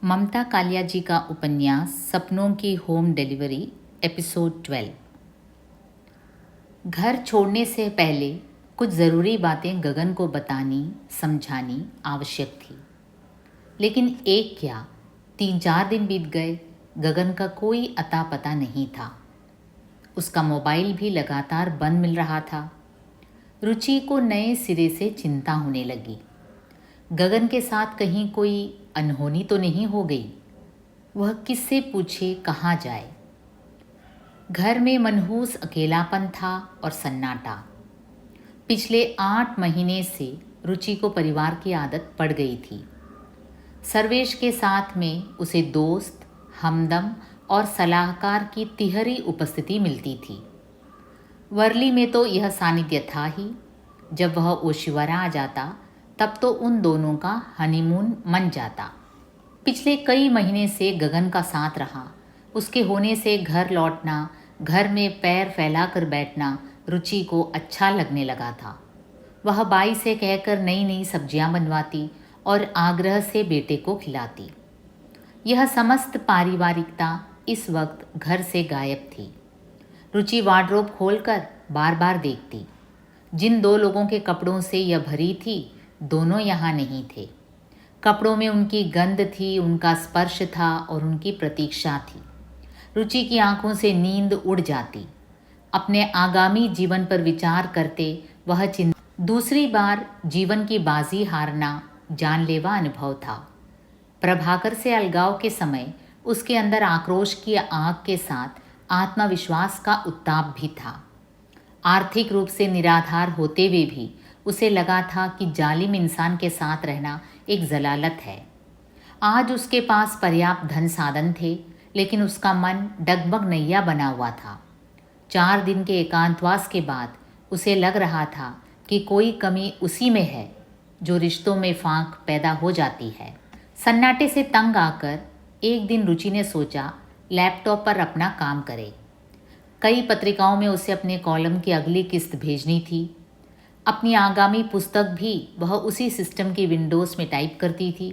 ममता कालिया जी का उपन्यास सपनों की होम डिलीवरी एपिसोड 12। घर छोड़ने से पहले कुछ ज़रूरी बातें गगन को बतानी समझानी आवश्यक थी, लेकिन एक क्या 3-4 दिन बीत गए। गगन का कोई अता पता नहीं था। उसका मोबाइल भी लगातार बंद मिल रहा था। रुचि को नए सिरे से चिंता होने लगी। गगन के साथ कहीं कोई अनहोनी तो नहीं हो गई। वह किससे पूछे, कहाँ जाए। घर में मनहूस अकेलापन था और सन्नाटा। पिछले 8 महीने से रुचि को परिवार की आदत पड़ गई थी। सर्वेश के साथ में उसे दोस्त, हमदम और सलाहकार की तिहरी उपस्थिति मिलती थी। वर्ली में तो यह सानिध्य था ही। जब वह ओशिवरा आ जाता तब तो उन दोनों का हनीमून मन जाता। पिछले कई महीने से गगन का साथ रहा। उसके होने से घर लौटना, घर में पैर फैलाकर बैठना रुचि को अच्छा लगने लगा था। वह बाई से कहकर नई नई सब्जियां बनवाती और आग्रह से बेटे को खिलाती। यह समस्त पारिवारिकता इस वक्त घर से गायब थी। रुचि वार्डरोब खोलकर बार बार देखती। जिन 2 लोगों के कपड़ों से यह भरी थी, दोनों यहाँ नहीं थे। कपड़ों में उनकी गंध थी, उनका स्पर्श था और उनकी प्रतीक्षा थी। रुचि की आंखों से नींद उड़ जाती। अपने आगामी जीवन पर विचार करते वह दूसरी बार जीवन की बाजी हारना जानलेवा अनुभव था। प्रभाकर से अलगाव के समय उसके अंदर आक्रोश की आग के साथ आत्मविश्वास का उत्ताप भी था। आर्थिक रूप से निराधार होते हुए भी उसे लगा था कि जालिम इंसान के साथ रहना एक जलालत है। आज उसके पास पर्याप्त धन साधन थे, लेकिन उसका मन डगमग नैया बना हुआ था। 4 दिन के एकांतवास के बाद उसे लग रहा था कि कोई कमी उसी में है जो रिश्तों में फांक पैदा हो जाती है। सन्नाटे से तंग आकर एक दिन रुचि ने सोचा लैपटॉप पर अपना काम करे। कई पत्रिकाओं में उसे अपने कॉलम की अगली किस्त भेजनी थी। अपनी आगामी पुस्तक भी वह उसी सिस्टम की विंडोज़ में टाइप करती थी।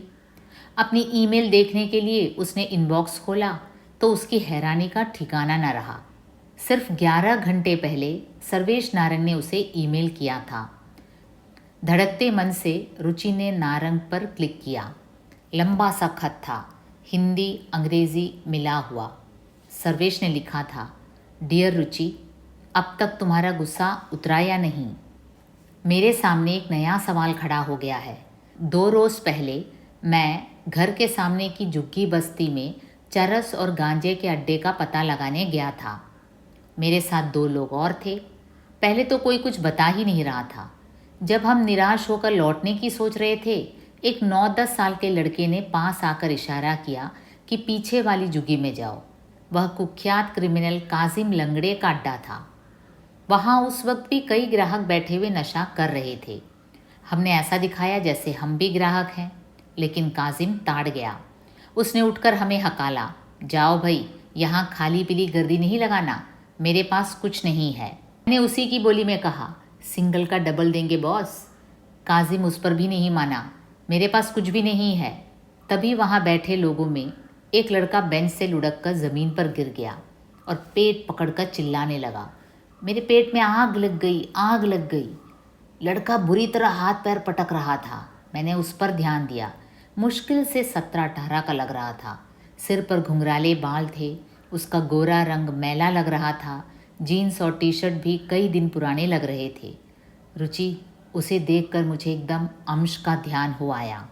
अपनी ईमेल देखने के लिए उसने इनबॉक्स खोला तो उसकी हैरानी का ठिकाना न रहा। सिर्फ 11 घंटे पहले सर्वेश नारंग ने उसे ईमेल किया था। धड़कते मन से रुचि ने नारंग पर क्लिक किया। लंबा सा खत था, हिंदी अंग्रेज़ी मिला हुआ। सर्वेश ने लिखा था, डियर रुचि, अब तक तुम्हारा गुस्सा उतरा या नहीं? मेरे सामने एक नया सवाल खड़ा हो गया है। 2 रोज़ पहले मैं घर के सामने की झुग्गी बस्ती में चरस और गांजे के अड्डे का पता लगाने गया था। मेरे साथ 2 लोग और थे। पहले तो कोई कुछ बता ही नहीं रहा था। जब हम निराश होकर लौटने की सोच रहे थे, एक 9-10 साल के लड़के ने पास आकर इशारा किया कि पीछे वाली झुग्गी में जाओ। वह कुख्यात क्रिमिनल काजिम लंगड़े का अड्डा था। वहाँ उस वक्त भी कई ग्राहक बैठे हुए नशा कर रहे थे। हमने ऐसा दिखाया जैसे हम भी ग्राहक हैं, लेकिन काजिम ताड़ गया। उसने उठकर हमें हकाला, जाओ भाई, यहाँ खाली पीली गर्दी नहीं लगाना, मेरे पास कुछ नहीं है। मैंने उसी की बोली में कहा, सिंगल का डबल देंगे बॉस। काजिम उस पर भी नहीं माना, मेरे पास कुछ भी नहीं है। तभी वहाँ बैठे लोगों में एक लड़का बेंच से लुढ़क कर ज़मीन पर गिर गया और पेट पकड़कर चिल्लाने लगा, मेरे पेट में आग लग गई, आग लग गई। लड़का बुरी तरह हाथ पैर पटक रहा था। मैंने उस पर ध्यान दिया। मुश्किल से 17-18 का लग रहा था। सिर पर घुंघराले बाल थे। उसका गोरा रंग मैला लग रहा था। जीन्स और टी-शर्ट भी कई दिन पुराने लग रहे थे। रुचि, उसे देखकर मुझे एकदम अंश का ध्यान हो आया।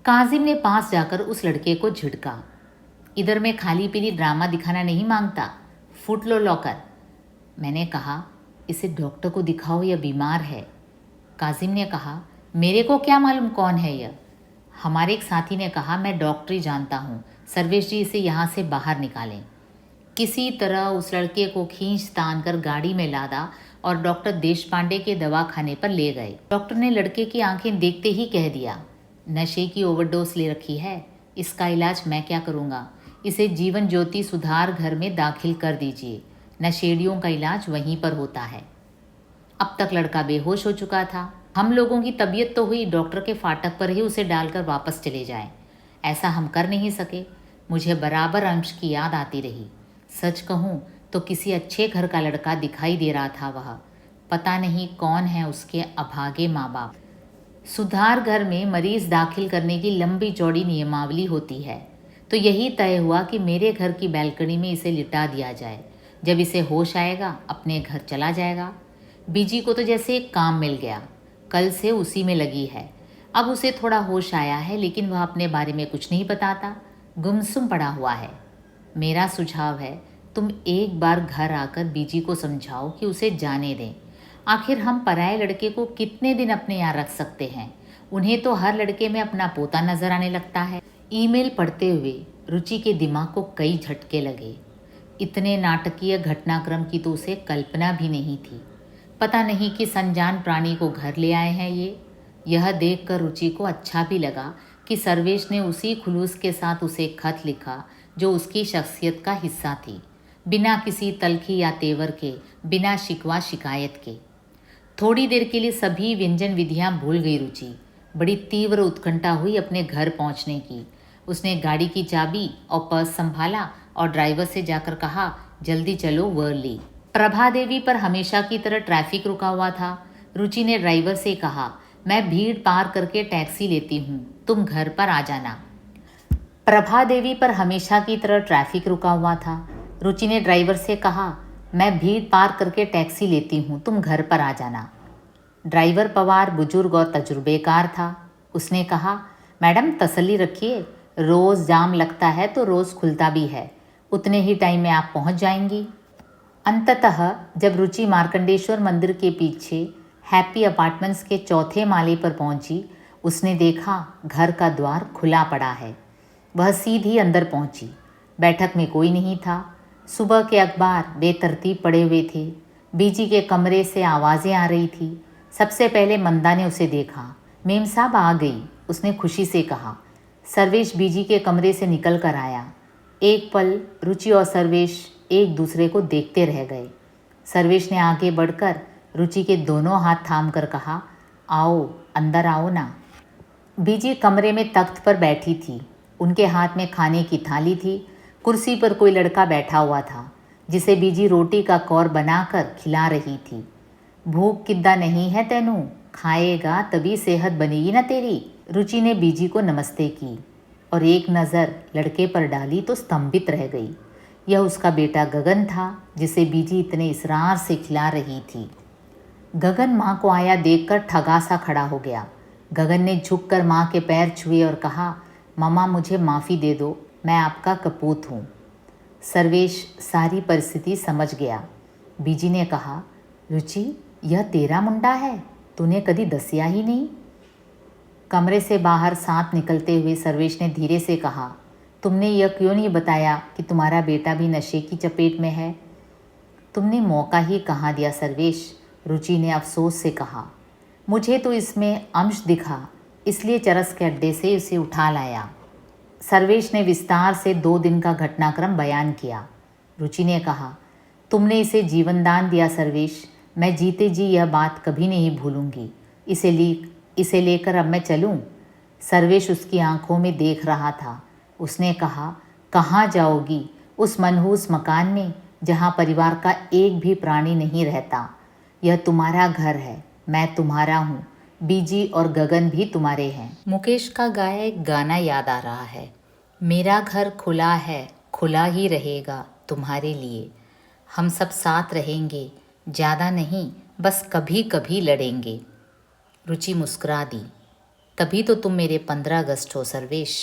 काजिम ने पास जाकर उस लड़के को झिड़का, इधर मैं खाली पीली ड्रामा दिखाना नहीं मांगता, फुट लो लॉकर। मैंने कहा, इसे डॉक्टर को दिखाओ, यह बीमार है। काजिम ने कहा, मेरे को क्या मालूम कौन है यह। हमारे एक साथी ने कहा, मैं डॉक्टरी जानता हूँ, सर्वेश जी इसे यहाँ से बाहर निकालें। किसी तरह उस लड़के को खींच तान कर गाड़ी में लादा और डॉक्टर देशपांडे के दवाखाने पर ले गए। डॉक्टर ने लड़के की आंखें देखते ही कह दिया, नशे की ओवरडोज ले रखी है, इसका इलाज मैं क्या करूँगा, इसे जीवन ज्योति सुधार घर में दाखिल कर दीजिए, नशेड़ियों का इलाज वहीं पर होता है। अब तक लड़का बेहोश हो चुका था। हम लोगों की तबीयत तो हुई डॉक्टर के फाटक पर ही उसे डालकर वापस चले जाएं, ऐसा हम कर नहीं सके। मुझे बराबर अंश की याद आती रही। सच कहूँ तो किसी अच्छे घर का लड़का दिखाई दे रहा था वह। पता नहीं कौन है उसके अभागे माँ बाप। सुधार घर में मरीज दाखिल करने की लंबी चौड़ी नियमावली होती है, तो यही तय हुआ कि मेरे घर की बैल्कनी में इसे लिटा दिया जाए। जब इसे होश आएगा अपने घर चला जाएगा। बीजी को तो जैसे एक काम मिल गया, कल से उसी में लगी है। अब उसे थोड़ा होश आया है, लेकिन वह अपने बारे में कुछ नहीं बताता, गुमसुम पड़ा हुआ है। मेरा सुझाव है तुम एक बार घर आकर बीजी को समझाओ कि उसे जाने दें। आखिर हम पराये लड़के को कितने दिन अपने यहाँ रख सकते हैं। उन्हें तो हर लड़के में अपना पोता नजर आने लगता है। ईमेल पढ़ते हुए रुचि के दिमाग को कई झटके लगे। इतने नाटकीय घटनाक्रम की तो उसे कल्पना भी नहीं थी। पता नहीं कि अनजान प्राणी को घर ले आए हैं ये। यह देखकर रुचि को अच्छा भी लगा कि सर्वेश ने उसी खुलूस के साथ उसे खत लिखा जो उसकी शख्सियत का हिस्सा थी, बिना किसी तलखी या तेवर के, बिना शिकवा शिकायत के। थोड़ी देर के लिए सभी व्यंजन विधियां भूल गई रुचि। बड़ी तीव्र उत्कंठा हुई अपने घर पहुंचने की। उसने गाड़ी की चाबी और पर्स संभाला और ड्राइवर से जाकर कहा, जल्दी चलो वर्ली। प्रभा देवी पर हमेशा की तरह ट्रैफिक रुका हुआ था। रुचि ने ड्राइवर से कहा, मैं भीड़ पार करके टैक्सी लेती हूँ, तुम घर पर आ जाना। प्रभा देवी पर हमेशा की तरह ट्रैफिक रुका हुआ था। रुचि ने ड्राइवर से कहा, मैं भीड़ पार करके टैक्सी लेती हूँ, तुम घर पर आ जाना। ड्राइवर पवार बुजुर्ग और तजुर्बेकार था। उसने कहा, मैडम तसल्ली रखिए, रोज़ जाम लगता है तो रोज़ खुलता भी है, उतने ही टाइम में आप पहुँच जाएंगी। अंततः जब रुचि मार्कंडेश्वर मंदिर के पीछे हैप्पी अपार्टमेंट्स के चौथे माले पर पहुंची, उसने देखा घर का द्वार खुला पड़ा है। वह सीधी अंदर पहुंची। बैठक में कोई नहीं था। सुबह के अखबार बेतरतीब पड़े हुए थे। बीजी के कमरे से आवाज़ें आ रही थी। सबसे पहले मंदा ने उसे देखा। मेम साहब आ गई, उसने खुशी से कहा। सर्वेश बीजी के कमरे से निकल कर आया। एक पल रुचि और सर्वेश एक दूसरे को देखते रह गए। सर्वेश ने आगे बढ़कर रुचि के दोनों हाथ थाम कर कहा, आओ अंदर आओ ना। बीजी कमरे में तख्त पर बैठी थी। उनके हाथ में खाने की थाली थी। कुर्सी पर कोई लड़का बैठा हुआ था जिसे बीजी रोटी का कौर बनाकर खिला रही थी। भूख किद्दा नहीं है तेनू, खाएगा तभी सेहत बनेगी ना तेरी। रुचि ने बीजी को नमस्ते की और एक नज़र लड़के पर डाली तो स्तंभित रह गई। यह उसका बेटा गगन था जिसे बीजी इतने इसरार से खिला रही थी। गगन माँ को आया देखकर ठगा सा खड़ा हो गया। गगन ने झुककर माँ के पैर छुए और कहा, मम्मा मुझे माफ़ी दे दो, मैं आपका कपूत हूँ। सर्वेश सारी परिस्थिति समझ गया। बीजी ने कहा, रुचि यह तेरा मुंडा है, तूने कभी दसिया ही नहीं। कमरे से बाहर साथ निकलते हुए सर्वेश ने धीरे से कहा, तुमने यह क्यों नहीं बताया कि तुम्हारा बेटा भी नशे की चपेट में है। तुमने मौका ही कहाँ दिया सर्वेश, रुचि ने अफसोस से कहा। मुझे तो इसमें अंश दिखा, इसलिए चरस के अड्डे से उसे उठा लाया। सर्वेश ने विस्तार से 2 दिन का घटनाक्रम बयान किया। रुचि ने कहा, तुमने इसे जीवनदान दिया सर्वेश, मैं जीते जी यह बात कभी नहीं भूलूंगी। इसे लेकर अब मैं चलूं? सर्वेश उसकी आंखों में देख रहा था। उसने कहा, कहाँ जाओगी? उस मनहूस मकान में जहाँ परिवार का एक भी प्राणी नहीं रहता। यह तुम्हारा घर है, मैं तुम्हारा हूँ, बीजी और गगन भी तुम्हारे हैं। मुकेश का गाया एक गाना याद आ रहा है, मेरा घर खुला है, खुला ही रहेगा तुम्हारे लिए, हम सब साथ रहेंगे, ज़्यादा नहीं बस कभी कभी लड़ेंगे। रुचि मुस्कुरा दी, तभी तो तुम मेरे 15 अगस्त हो सर्वेश।